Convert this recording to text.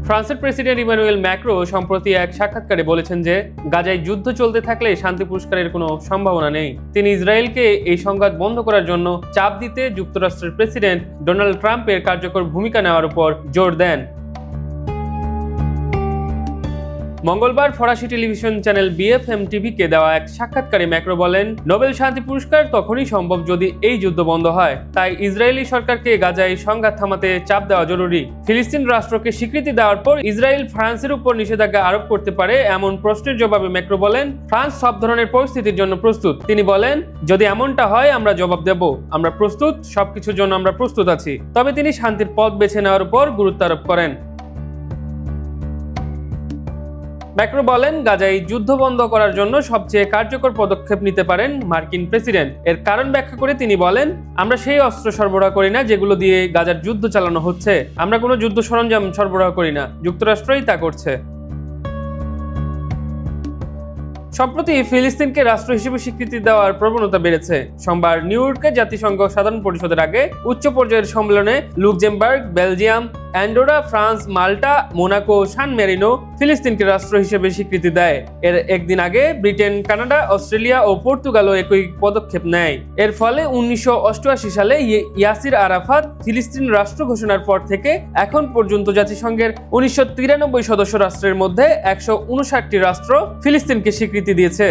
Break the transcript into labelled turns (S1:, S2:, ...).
S1: ফ্রান্সের president Emmanuel Macron সম্প্রতি এক সাক্ষাৎকারে বলেছেন যে গাজায় যুদ্ধ চলতে থাকলে শান্তি পুরস্কারের কোনো সম্ভাবনা নেই। তিনি ইসরায়েলকে এই সংঘাত বন্ধ করার জন্য চাপ দিতে যুক্তরাষ্ট্রের প্রেসিডেন্ট ডোনাল্ড ট্রাম্পের কার্যকর ভূমিকা নেওয়ার উপর জোর দেন। মঙ্গলবার ফরাসি টেলিভিশন চ্যানেল BFM টিভিকে দেওয়া এক সাক্ষাৎকারে ম্যাক্রো বলেন, নোবেল শান্তি পুরস্কার তখনই সম্ভব যদি এই যুদ্ধ বন্ধ হয়। তাই ইসরায়েলি সরকারকে গাজায় সংঘাত থামাতে চাপ দেওয়া জরুরি। ফিলিস্তিন রাষ্ট্রকে স্বীকৃতি দেওয়ার পর ইসরায়েল ফ্রান্সের উপর নিষেধাজ্ঞা আরোপ করতে পারে এমন প্রশ্নের জবাবে ম্যাক্রো বলেন, ফ্রান্স সব ধরনের পরিস্থিতির জন্য প্রস্তুত। তিনি বলেন, যদি এমনটা হয় আমরা জবাব দেব, আমরা প্রস্তুত, সবকিছুর জন্য আমরা প্রস্তুত আছি। তবে তিনি শান্তির পথ বেছে নেওয়ার উপর গুরুত্ব আরোপ করেন। ম্যাক্রো বলেন, গাজায় যুদ্ধ বন্ধ করার জন্য সবচেয়ে কার্যকর পদক্ষেপ নিতে পারেন মার্কিন প্রেসিডেন্ট। এর কারণ ব্যাখ্যা করে তিনি বলেন, আমরা সেই অস্ত্র সরবরাহ করি না যেগুলো দিয়ে গাজার যুদ্ধ চালানো হচ্ছে। আমরা কোনো যুদ্ধ সরঞ্জাম সরবরাহ করি না, যুক্তরাষ্ট্রই তা করছে। সম্প্রতি ফিলিস্তিনকে রাষ্ট্র হিসেবে স্বীকৃতি দেওয়ার প্রবণতা বেড়েছে। সোমবার নিউ ইয়র্কে জাতিসংঘ সাধারণ পরিষদের আগে উচ্চ পর্যায়ের সম্মেলনে লুক্সেমবার্গ, বেলজিয়াম, অ্যান্ডোরা, ফ্রান্স, মাল্টা, মোনাকো, সান মেরিনো ফিলিস্তিনকে রাষ্ট্র হিসেবে স্বীকৃতি দেয়। এর একদিন আগে ব্রিটেন, কানাডা, অস্ট্রেলিয়া ও পর্তুগালও একই পদক্ষেপ নেয়। এর ফলে 1988 সালে ইয়াসির আরাফাত ফিলিস্তিন রাষ্ট্র ঘোষণার পর থেকে এখন পর্যন্ত জাতিসংঘের 1993 সদস্য রাষ্ট্রের মধ্যে 159টি রাষ্ট্র ফিলিস্তিনকে স্বীকৃতি দিয়েছে।